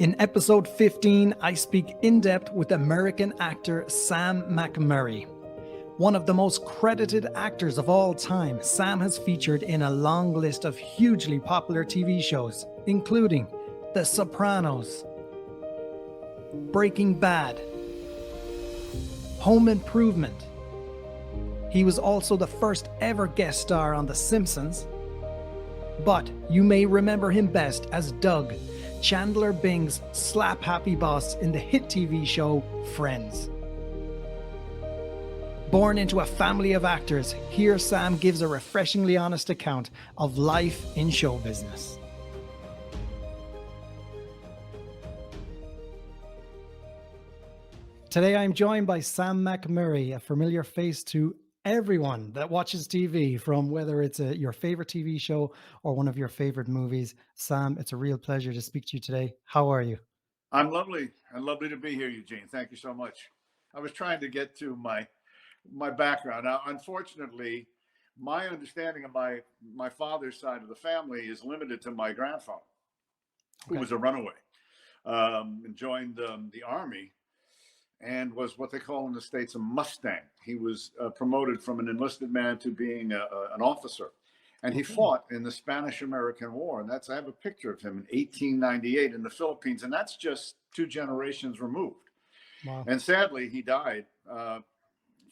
In episode 15, I speak in depth with American actor Sam McMURRAY. One of the most credited actors of all time, Sam has featured in a long list of hugely popular TV shows, including The Sopranos, Breaking Bad, Home Improvement. He was also the first ever guest star on The Simpsons. But you may remember him best as Doug, Chandler Bing's slap-happy boss in the hit TV show Friends. Born into a family of actors, here Sam gives a refreshingly honest account of life in show business. Today I'm joined by Sam McMURRAY, a familiar face to everyone that watches TV, from whether it's your favorite TV show or one of your favorite movies. Sam, it's a real pleasure to speak to you today. How are you? I'm lovely. And lovely to be here, Eugene. Thank you so much. I was trying to get to my background. Now, unfortunately, my understanding of my father's side of the family is limited to my grandfather, who was a runaway, and joined the Army and was what they call in the States a Mustang. He was promoted from an enlisted man to being an officer. And he fought in the Spanish-American War. And I have a picture of him in 1898 in the Philippines. And that's just 2 generations removed. Wow. And sadly, he died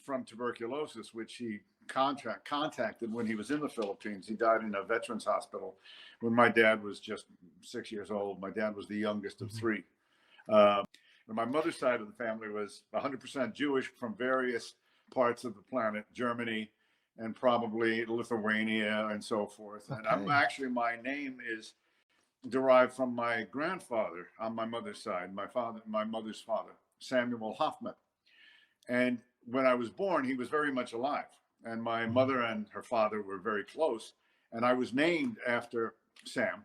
from tuberculosis, which he contacted when he was in the Philippines. He died in a veterans hospital when my dad was just 6 years old. My dad was the youngest of 3. My mother's side of the family was 100% Jewish from various parts of the planet, Germany and probably Lithuania and so forth. Okay. And my name is derived from my grandfather on my mother's side, my mother's father, Samuel Hoffman. And when I was born, he was very much alive. And my mother and her father were very close. And I was named after Sam,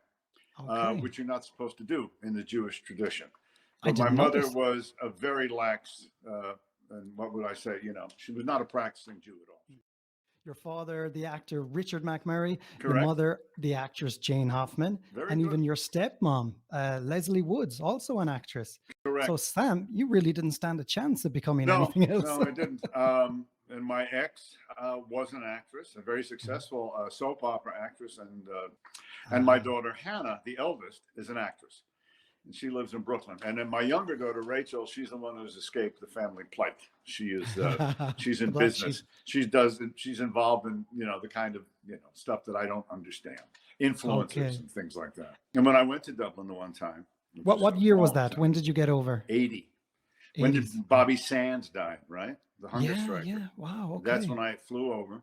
which you're not supposed to do in the Jewish tradition. But my mother was a very lax, and what would I say, she was not a practicing Jew at all. Your father, the actor Richard McMurray, Correct. Your mother, the actress Jane Hoffman, Very and good. even your stepmom, Leslie Woods, also an actress. Correct. So Sam, you really didn't stand a chance of becoming anything else. No, I didn't. And my ex was an actress, a very successful soap opera actress, and my daughter Hannah, the eldest, is an actress. And she lives in Brooklyn. And then my younger daughter, Rachel, she's the one who's escaped the family plight. She is, she's in business. She's involved in, the kind of, stuff that I don't understand. Influencers and things like that. And when I went to Dublin the one time. What year was that? When did you get over? 80. When did Bobby Sands die, right? The hunger striker. Yeah, wow, okay. That's when I flew over,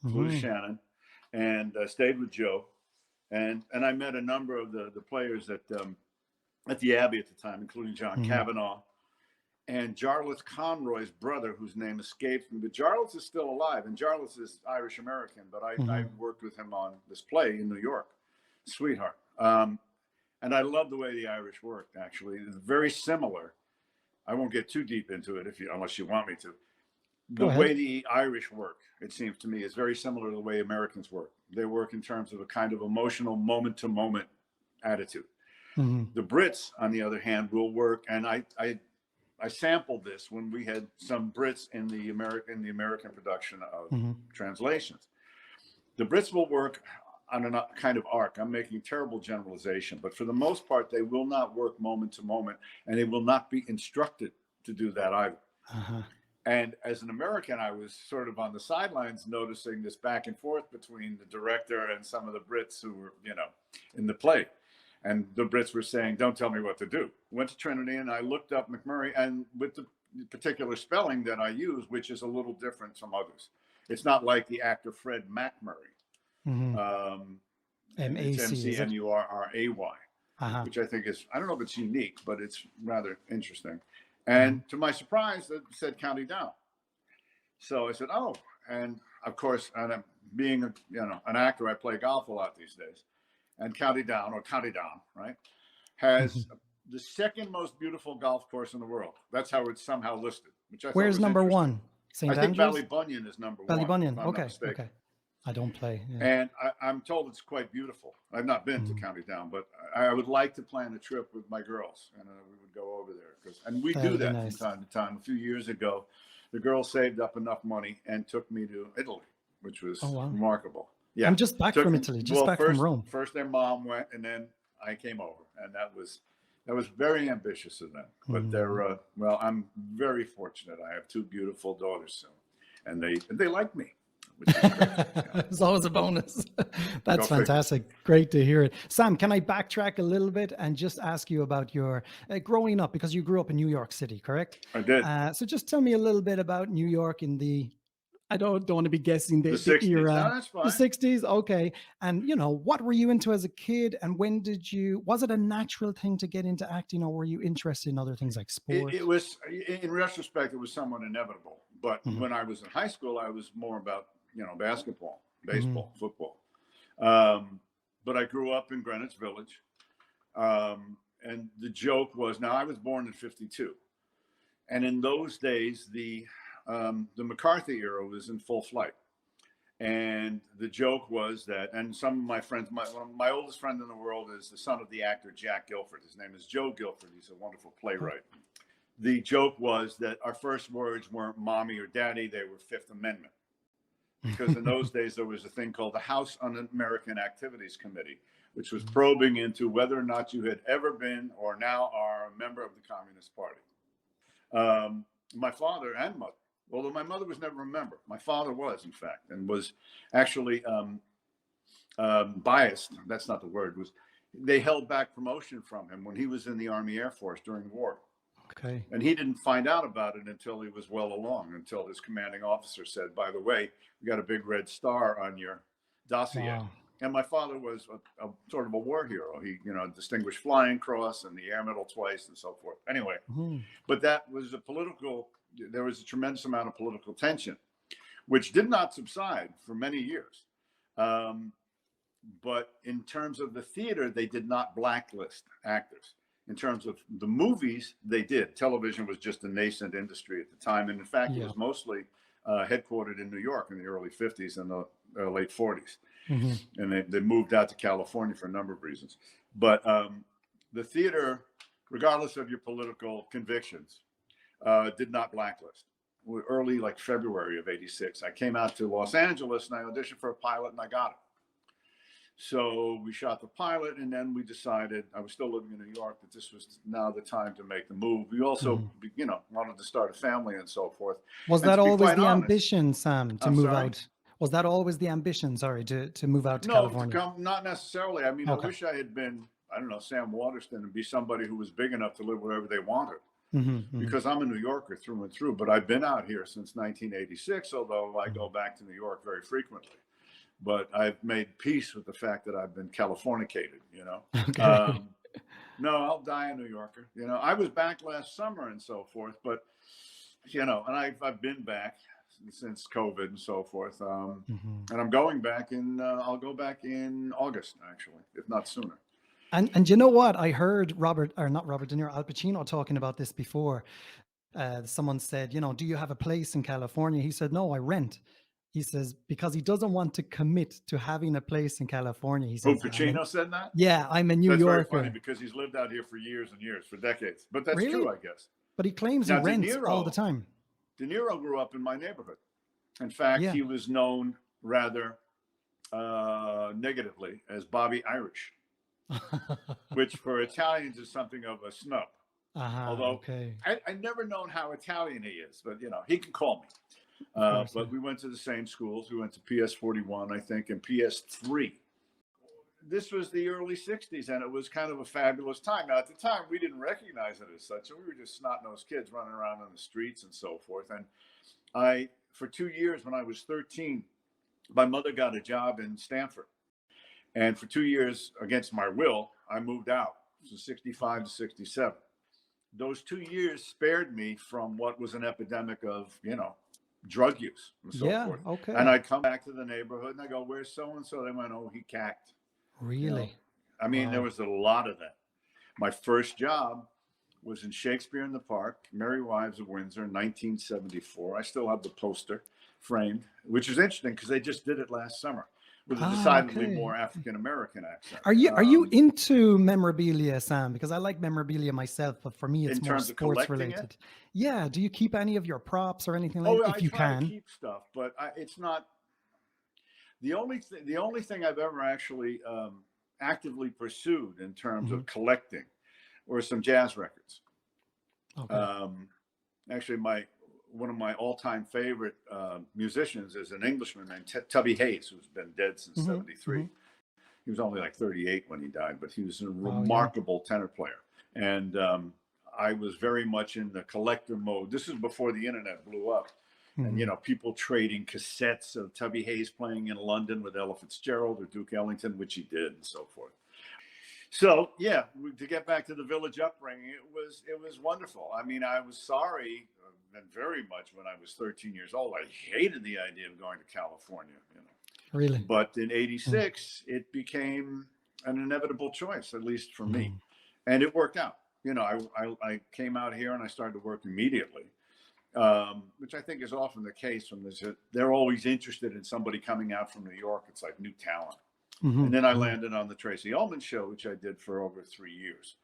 flew to Shannon, and stayed with Joe. And I met a number of the players at the Abbey at the time, including John Kavanaugh and Jarlath Conroy's brother, whose name escapes me. But Jarlath is still alive, and Jarlath is Irish-American, but I worked with him on this play in New York, Sweetheart. And I love the way the Irish work, actually. It's very similar. I won't get too deep into it unless you want me to. The way the Irish work, it seems to me, is very similar to the way Americans work. They work in terms of a kind of emotional moment-to-moment attitude. The Brits, on the other hand, will work, and I sampled this when we had some Brits in the American production of translations. The Brits will work on a kind of arc. I'm making terrible generalization, but for the most part, they will not work moment to moment, and they will not be instructed to do that either. And as an American, I was sort of on the sidelines noticing this back and forth between the director and some of the Brits who were, in the play. And the Brits were saying, don't tell me what to do. Went to Trinity and I looked up McMURRAY, and with the particular spelling that I use, which is a little different from others. It's not like the actor Fred McMurray. It's M-C-M-U-R-R-A-Y, which I think is, I don't know if it's unique, but it's rather interesting. And to my surprise, it said County Down. So I said, oh, and of course, and being an actor, I play golf a lot these days. And County Down, right, has the second most beautiful golf course in the world. That's how it's somehow listed. Which I Where's number one? I think Ballybunion is number one. Ballybunion, okay. I don't play. Yeah. And I'm told it's quite beautiful. I've not been to County Down, but I would like to plan a trip with my girls, and we would go over there. And we do That'd be that from nice. time to time. A few years ago, the girls saved up enough money and took me to Italy, which was Oh, wow. remarkable. Yeah, I'm just back from Italy, just back from Rome. First their mom went, and then I came over, and that was very ambitious of them. But they're well, I'm very fortunate. I have two beautiful daughters soon, and they like me, which is great. Yeah. It's always a bonus. That's Go figure. fantastic. Great to hear it. Sam, can I backtrack a little bit and just ask you about your growing up, because you grew up in New York City, correct? I did. So just tell me a little bit about New York in the, I don't want to be guessing the 60s. era. No, that's fine. The 60s. Okay. And, you know, what were you into as a kid, and when did you, was it a natural thing to get into acting, or were you interested in other things like sports? It was, in retrospect, it was somewhat inevitable. But when I was in high school, I was more about, you know, basketball, baseball, football. But I grew up in Greenwich Village. And the joke was, now I was born in 52. And in those days, the McCarthy era was in full flight. And the joke was that, and some of my friends, my oldest friend in the world is the son of the actor Jack Guilford. His name is Joe Guilford. He's a wonderful playwright. The joke was that our first words weren't mommy or daddy, they were Fifth Amendment. Because in those days, there was a thing called the House Un-American Activities Committee, which was probing into whether or not you had ever been or now are a member of the Communist Party. My father and mother, although my mother was never a member, my father was, in fact, and was actually biased. That's not the word. They held back promotion from him when he was in the Army Air Force during the war. Okay. And he didn't find out about it until he was well along, until his commanding officer said, by the way, we got a big red star on your dossier. Wow. And my father was a sort of a war hero. He, you know, Distinguished Flying Cross and the Air Medal twice and so forth. Anyway, but that was there was a tremendous amount of political tension, which did not subside for many years. But in terms of the theater, they did not blacklist actors. In terms of the movies, they did. Television was just a nascent industry at the time. And in fact, it was mostly headquartered in New York in the early 50s and the late 40s. And they moved out to California for a number of reasons. But the theater, regardless of your political convictions, did not blacklist. Early, like February of '86, I came out to Los Angeles and I auditioned for a pilot and I got it. So we shot the pilot, and then we decided, I was still living in New York, that this was now the time to make the move. We also, you know, wanted to start a family and so forth. Was that always the ambition, Sam, to move out? Was that always the ambition, to move out to California? No, not necessarily. I mean, I wish I had been, I don't know, Sam Waterston, and be somebody who was big enough to live wherever they wanted. Because I'm a New Yorker through and through, but I've been out here since 1986, although I go back to New York very frequently. But I've made peace with the fact that I've been Californicated, you know. Okay. No, I'll die a New Yorker. You know, I was back last summer and so forth, but, you know, and I've been back since COVID and so forth. And I'm going back I'll go back in August, actually, if not sooner. And you know what? I heard Al Pacino talking about this before. Someone said, you know, do you have a place in California? He said, no, I rent. He says, because he doesn't want to commit to having a place in California. He says, Pacino said that? Yeah, I'm a New Yorker. That's very funny because he's lived out here for years and years, for decades. But that's true, I guess. But he claims he rents all the time. De Niro grew up in my neighborhood. In fact, he was known rather negatively as Bobby Irish, which for Italians is something of a snub. Although I never known how Italian he is, but, you know, he can call me. But we went to the same schools. We went to PS 41, I think, and PS 3. This was the early 60s, and it was kind of a fabulous time. Now, at the time, we didn't recognize it as such. So we were just snot-nosed kids running around on the streets and so forth. And for 2 years, when I was 13, my mother got a job in Stanford. And for 2 years, against my will, I moved out, from 65 to 67. Those 2 years spared me from what was an epidemic of, you know, drug use and so forth. Okay. And I'd come back to the neighborhood and I go, where's so-and-so? They went, oh, he cacked. Really? You know? I mean, there was a lot of that. My first job was in Shakespeare in the Park, Merry Wives of Windsor, 1974. I still have the poster framed, which is interesting because they just did it last summer with a decidedly more African American accent. Are you into memorabilia, Sam? Because I like memorabilia myself, but for me, it's in more terms of sports collecting related. it? Yeah. Do you keep any of your props or anything like that? I If you try to can. keep stuff, but it's not the only thing. The only thing I've ever actually actively pursued in terms of collecting were some jazz records. Okay. Actually, one of my all-time favorite musicians is an Englishman named Tubby Hayes, who's been dead since '73. He was only like 38 when he died, but he was a remarkable tenor player. And I was very much in the collector mode. This is before the internet blew up. And, people trading cassettes of Tubby Hayes playing in London with Ella Fitzgerald or Duke Ellington, which he did, and so forth. So, yeah, to get back to the village upbringing, it was wonderful. I mean, I was sorry and very much when I was 13 years old. I hated the idea of going to California, Really? But in '86, it became an inevitable choice, at least for me. And it worked out. I came out here and I started to work immediately, which I think is often the case from this. They're always interested in somebody coming out from New York. It's like new talent. And then I landed on the Tracy Ullman Show, which I did for over 3 years.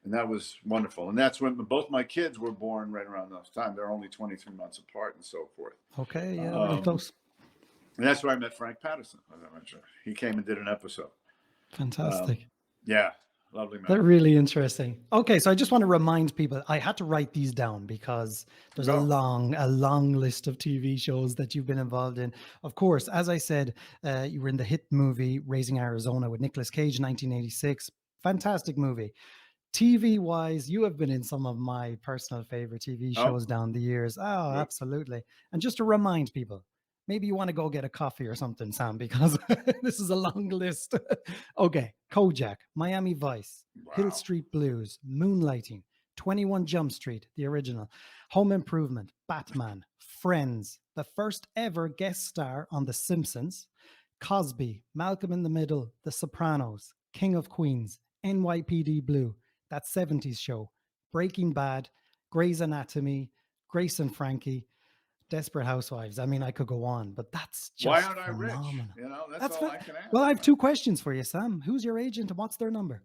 And that was wonderful. And that's when both my kids were born right around this time. They're only 23 months apart and so forth. Okay, yeah, very close. And that's where I met Frank Patterson, as I mentioned. He came and did an episode. Fantastic. Yeah, lovely man. They're really interesting. Okay, so I just want to remind people, I had to write these down because there's a long list of TV shows that you've been involved in. Of course, as I said, you were in the hit movie Raising Arizona with Nicolas Cage, 1986. Fantastic movie. TV wise, you have been in some of my personal favorite TV shows down the years. Oh, Good. absolutely. And just to remind people, maybe you want to go get a coffee or something, Sam, because this is a long list. Okay. Kojak, Miami Vice, Hill Street Blues, Moonlighting, 21 Jump Street, the original, Home Improvement, Batman, Friends, the first ever guest star on The Simpsons, Cosby, Malcolm in the Middle, The Sopranos, King of Queens, NYPD Blue, That 70s Show, Breaking Bad, Grey's Anatomy, Grace and Frankie, Desperate Housewives. I mean, I could go on, but that's just Why aren't I phenomenal. rich? That's all I can ask. Well, I have two questions for you, Sam. Who's your agent and what's their number?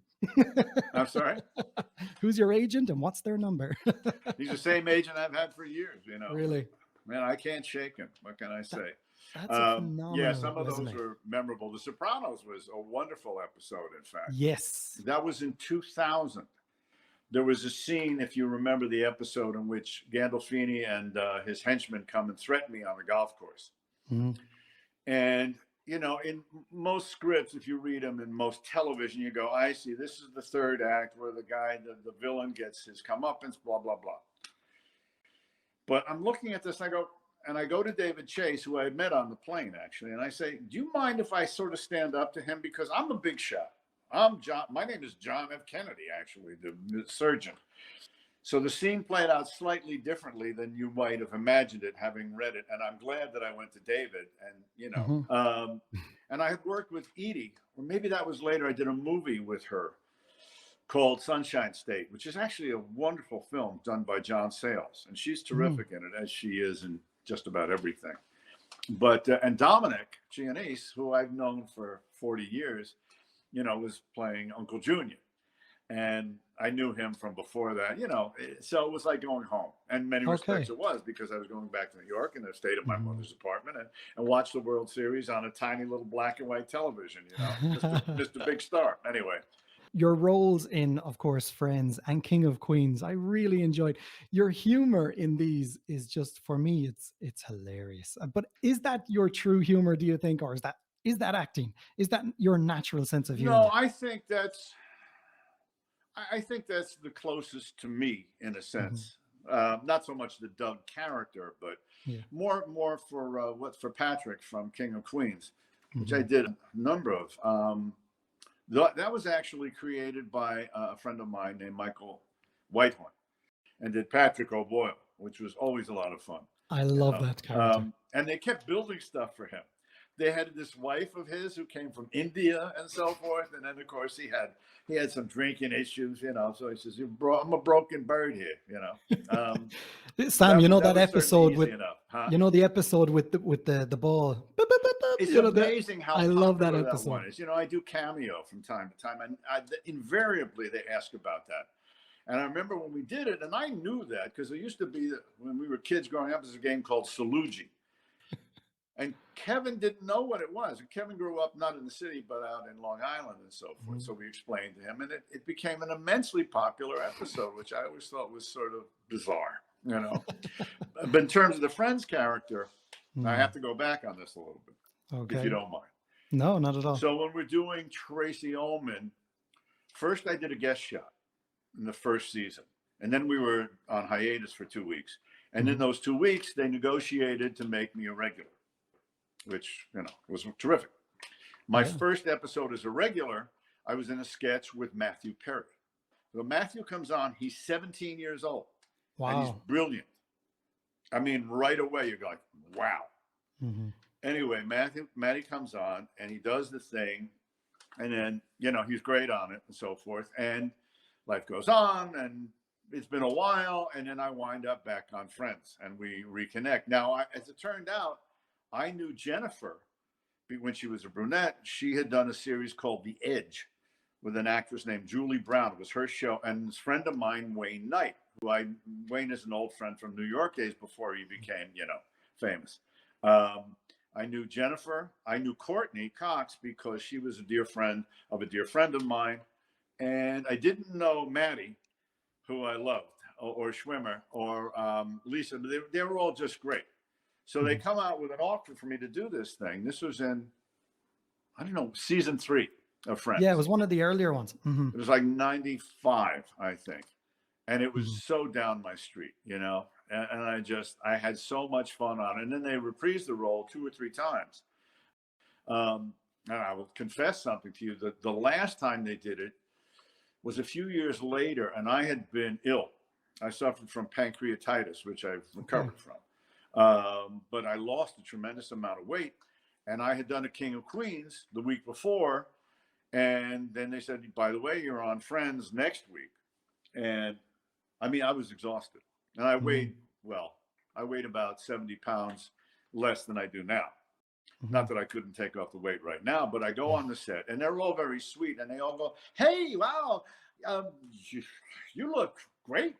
I'm sorry? Who's your agent and what's their number? He's the same agent I've had for years, Really? Man, I can't shake him. What can I say? That's a phenomenal yeah, some of resume. those were memorable. The Sopranos was a wonderful episode, in fact. Yes. That was in 2000. There was a scene, if you remember the episode, in which Gandolfini and his henchmen come and threaten me on the golf course. And, in most scripts, if you read them in most television, you go, I see, this is the third act where the villain gets his comeuppance, blah, blah, blah. But I'm looking at this and I go to David Chase, who I had met on the plane, actually, and I say, do you mind if I sort of stand up to him? Because I'm a big shot. I'm John. My name is John F. Kennedy, actually, the surgeon. So the scene played out slightly differently than you might have imagined it, having read it. And I'm glad that I went to David. And, and I had worked with Edie, or maybe that was later. I did a movie with her called Sunshine State, which is actually a wonderful film done by John Sayles. And she's terrific in it, as she is in just about everything. But, and Dominic Giannese, who I've known for 40 years, was playing Uncle Junior. And I knew him from before that, so it was like going home. And in many respects it was, because I was going back to New York and I stayed at my mother's apartment and watched the World Series on a tiny little black and white television, Mr. Big Star. Anyway. Your roles in, of course, Friends and King of Queens, I really enjoyed. Your humor in these is just, for me, it's hilarious. But is that your true humor, do you think, or is that acting? Is that your natural sense of humor? No, I think that's the closest to me, in a sense. Not so much the Doug character, but more for Patrick from King of Queens, which I did a number of. That was actually created by a friend of mine named Michael Whitehorn, and did Patrick O'Boyle, which was always a lot of fun. I love that character. And they kept building stuff for him. they had this wife of his who came from India and so forth. And then, of course, he had some drinking issues, you know. So he says, I'm a broken bird here, you know. Sam, you know that that was certainly episode easy with, enough, huh? you know, the episode with the ball. Boop, boop, boop, boop, It's you know that. amazing how I love that popular that episode. one is. You know, I do Cameo from time to time, and invariably they ask about that. And I remember when we did it, and I knew that because there used to be, when we were kids growing up, there's a game called Salugi. And Kevin didn't know what it was. Kevin grew up not in the city, but out in Long Island and so forth. So we explained to him, and it became an immensely popular episode, which I always thought was sort of bizarre, you know. But in terms of the Friends character, I have to go back on this a little bit, if you don't mind. No, not at all. So when we're doing Tracy Ullman, first I did a guest shot in the first season. And then we were on hiatus for 2 weeks. And in those 2 weeks, they negotiated to make me a regular, which, you know, was terrific. My first episode as a regular, I was in a sketch with Matthew Perry. So Matthew comes on, he's 17 years old. Wow. And he's brilliant. I mean, right away, you're like, wow. Anyway, Matty comes on and he does the thing. And then, you know, he's great on it and so forth. And life goes on and it's been a while. And then I wind up back on Friends and we reconnect. Now, as it turned out, I knew Jennifer when she was a brunette. She had done a series called The Edge with an actress named Julie Brown. It was her show. And this friend of mine, Wayne Knight, Wayne is an old friend from New York days before he became, you know, famous. I knew Jennifer. I knew Courtney Cox because she was a dear friend of a dear friend of mine. And I didn't know Maddie, who I loved, or Schwimmer, or Lisa. They were all just great. So they come out with an offer for me to do this thing. This was in, I don't know, season 3 of Friends. Yeah, it was one of the earlier ones. It was like 95, I think. And it was so down my street, you know. And I had so much fun on it. And then they reprised the role 2 or 3 times. And I will confess something to you. The last time they did it was a few years later, and I had been ill. I suffered from pancreatitis, which I've recovered from. But I lost a tremendous amount of weight. And I had done a King of Queens the week before. And then they said, by the way, you're on Friends next week. And I mean, I was exhausted. And I weighed, I weighed about 70 pounds less than I do now. Not that I couldn't take off the weight right now, but I go on the set and they're all very sweet. And they all go, hey, wow, you look great.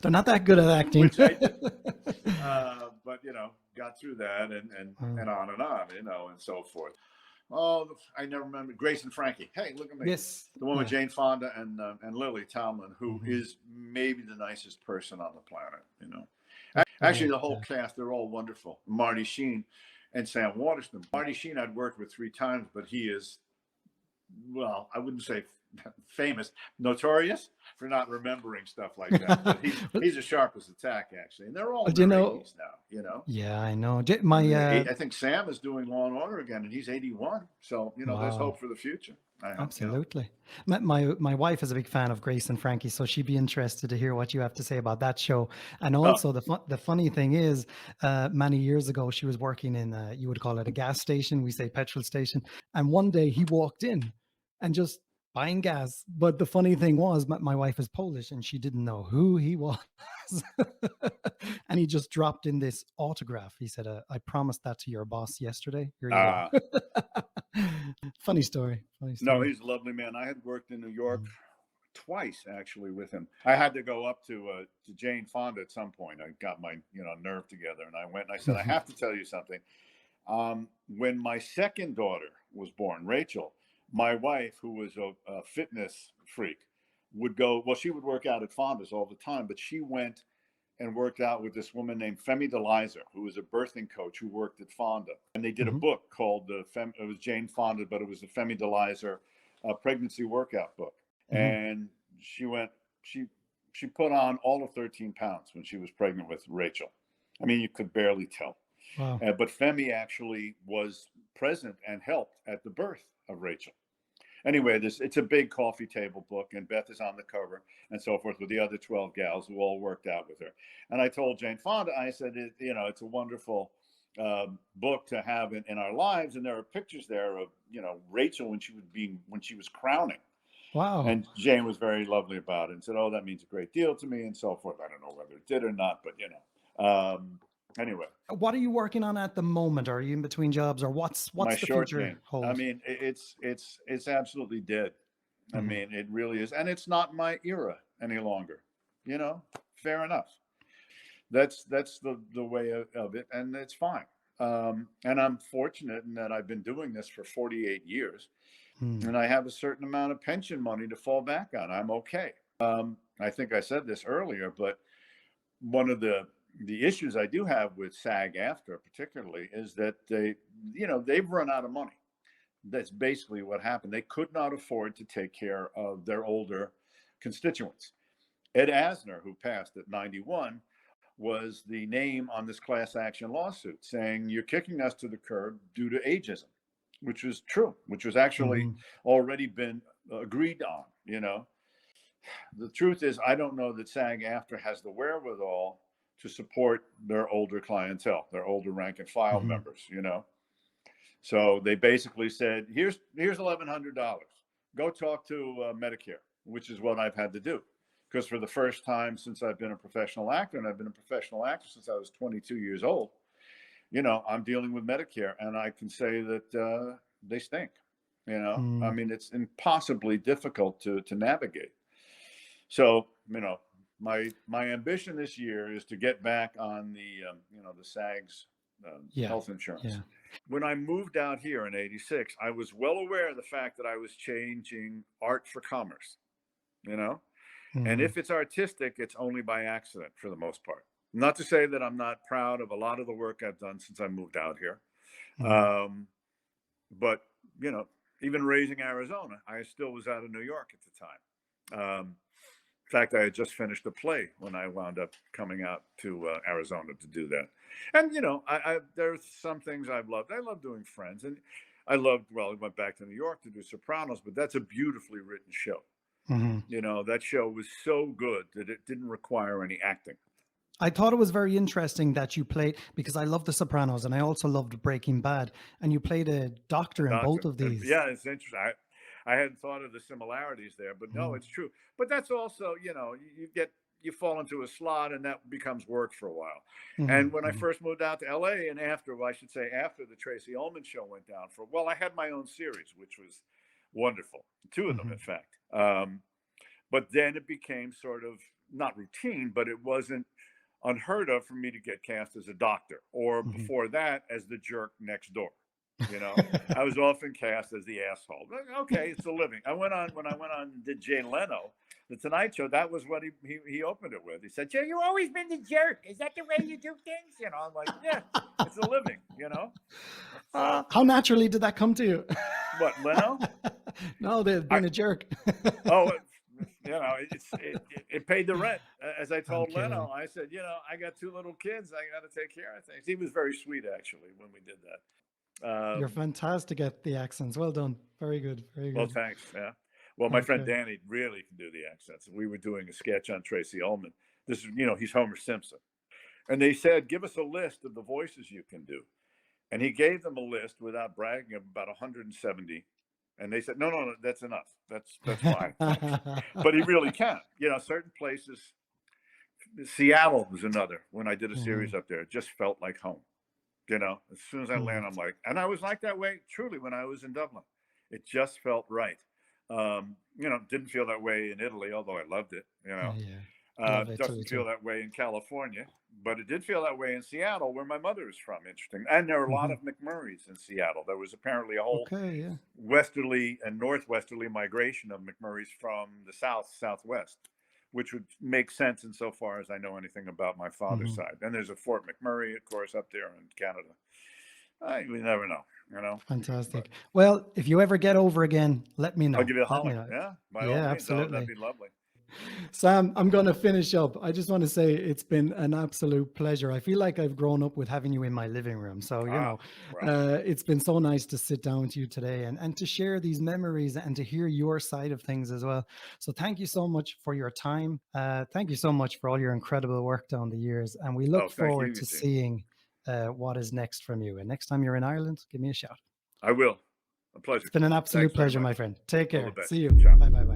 They're not that good at acting. Which I did. But, you know, got through that and on, you know, and so forth. Oh, I never remember Grace and Frankie. Hey, look at me. Yes. The one with Jane Fonda and Lily Tomlin, who is maybe the nicest person on the planet, you know. Actually, the whole cast, they're all wonderful. Marty Sheen and Sam Waterston. Marty Sheen I'd worked with 3 times, but he is, well, I wouldn't say famous, notorious for not remembering stuff like that. But he's as sharp as a tack, actually. And they're all in their 80s now, you know. Yeah, I know. I think Sam is doing Law and Order again, and he's 81. So, you know, there's hope for the future. Absolutely. You know. My wife is a big fan of Grace and Frankie, so she'd be interested to hear what you have to say about that show. And also, the funny thing is, many years ago, she was working in, you would call it a gas station. We say petrol station. And one day he walked in and just buying gas. But the funny thing was, my wife is Polish and she didn't know who he was. And he just dropped in this autograph. He said, I promised that to your boss yesterday. Here you go. Funny story. No, he's a lovely man. I had worked in New York twice, actually, with him. I had to go up to Jane Fonda at some point. I got my nerve together, and I went and I said, I have to tell you something. When my second daughter was born, Rachel, my wife, who was a fitness freak, would go, well, she would work out at Fonda's all the time, but she went and worked out with this woman named Femi DeLizer, who was a birthing coach who worked at Fonda. And they did a book called, it was Jane Fonda, but it was the Femi DeLizer pregnancy workout book. And she put on all of 13 pounds when she was pregnant with Rachel. I mean, you could barely tell. Wow. But Femi actually was present and helped at the birth of Rachel. Anyway, it's a big coffee table book, and Beth is on the cover and so forth with the other 12 gals who all worked out with her. And I told Jane Fonda, I said, it's a wonderful book to have in our lives, and there are pictures there of Rachel when she was crowning, Wow. and Jane was very lovely about it and said, "Oh, that means a great deal to me," and so forth. I don't know whether it did or not, but anyway. What are you working on at the moment? Are you in between jobs, or My what's the short future game. I hold? mean, it's absolutely dead. I Hmm. mean, it really is, and it's not my era any longer. Fair enough. That's the way of it, and it's fine. And I'm fortunate in that I've been doing this for 48 years, Hmm. and I have a certain amount of pension money to fall back on. I'm okay. I think I said this earlier, but one of the issues I do have with SAG after particularly is that they've run out of money. That's basically what happened. They could not afford to take care of their older constituents. Ed Asner, who passed at 91, was the name on this class action lawsuit saying you're kicking us to the curb due to ageism, which was true, which was actually Hmm. already been agreed on. The truth is, I don't know that SAG after has the wherewithal to support their older clientele, their older rank and file Hmm. members. So they basically said, here's $1,100. Go talk to Medicare, which is what I've had to do. Because for the first time since I've been a professional actor, and I've been a professional actor since I was 22 years old, I'm dealing with Medicare, and I can say that they stink. I Hmm. mean, it's impossibly difficult to navigate. So, my ambition this year is to get back on the SAG's Yeah. health insurance. Yeah. When I moved out here in '86, I was well aware of the fact that I was changing art for commerce, you know? And Hmm. if it's artistic, it's only by accident for the most part. Not to say that I'm not proud of a lot of the work I've done since I moved out here. Hmm. Um, but, even raising Arizona, I still was out of New York at the time. In fact, I had just finished a play when I wound up coming out to Arizona to do that. And there's some things I've loved. I love doing Friends, and I went back to New York to do Sopranos, but that's a beautifully written show. Hmm. That show was so good that it didn't require any acting. I thought it was very interesting that you played, because I love The Sopranos and I also loved Breaking Bad, and you played a A doctor in both doctor. of these. Yeah, it's interesting. I hadn't thought of the similarities there, but no, Hmm. it's true. But that's also, you fall into a slot, and that becomes work for a while. Hmm. And when I Hmm. first moved out to LA, and I should say after the Tracy Ullman show went down I had my own series, which was wonderful. Two of them, Hmm. in fact. But then it became sort of not routine, but it wasn't unheard of for me to get cast as a doctor, or Hmm. before that as the jerk next door. You know, I was often cast as the asshole. Okay, it's a living. When I went on and did Jay Leno, the Tonight Show. That was what he opened it with. He said, "Jay, you always been the jerk. Is that the way you do things?" I'm like, "Yeah, it's a living." So How naturally did that come to you? what, Leno? No, they're I being a jerk. oh, it paid the rent. As I I'm told kidding. Leno, I said, I got two little kids. I got to take care of things. He was very sweet actually when we did that. You're Um, fantastic at the accents. Well done. Very good. Very well, good. thanks. Yeah. Well, my friend Okay. Danny really can do the accents. We were doing a sketch on Tracy Ullman. This is, he's Homer Simpson. And they said, give us a list of the voices you can do. And he gave them a list without bragging of about 170. And they said, no, that's enough. That's fine. Thanks. But he really can. Certain places, Seattle was another. When I did a series Mhm. up there, it just felt like home. As soon as I Mm. land, I'm like, and I was like that way truly when I was in Dublin. It just felt right. Didn't feel that way in Italy, although I loved it. Yeah. Love Italy Doesn't feel too. that way in California, but it did feel that way in Seattle, where my mother is from. Interesting. And there are a lot Mhm. of McMurrays in Seattle. There was apparently a whole Okay. Yeah. westerly and northwesterly migration of McMurrays from the southwest, which would make sense insofar as I know anything about my father's Mhm. side. And there's a Fort McMurray, of course, up there in Canada. We never know, but Fantastic. Well, if you ever get over again, let me I'll know. give you a Let me holler. know. Yeah, by all Yeah, means. Oh, that'd absolutely. be lovely. Sam, I'm going to finish up. I just want to say it's been an absolute pleasure. I feel like I've grown up with having you in my living room. So, Well, it's been so nice to sit down with you today and to share these memories and to hear your side of things as well. So, thank you so much for your time. Thank you so much for all your incredible work down the years. And we look oh, thank you, forward to Eugene. seeing what is next from you. And next time you're in Ireland, give me a shout. I will. A pleasure. It's been an absolute Thanks very pleasure, much. my friend. Take All the care. best. See you. Ciao. Bye, bye, bye.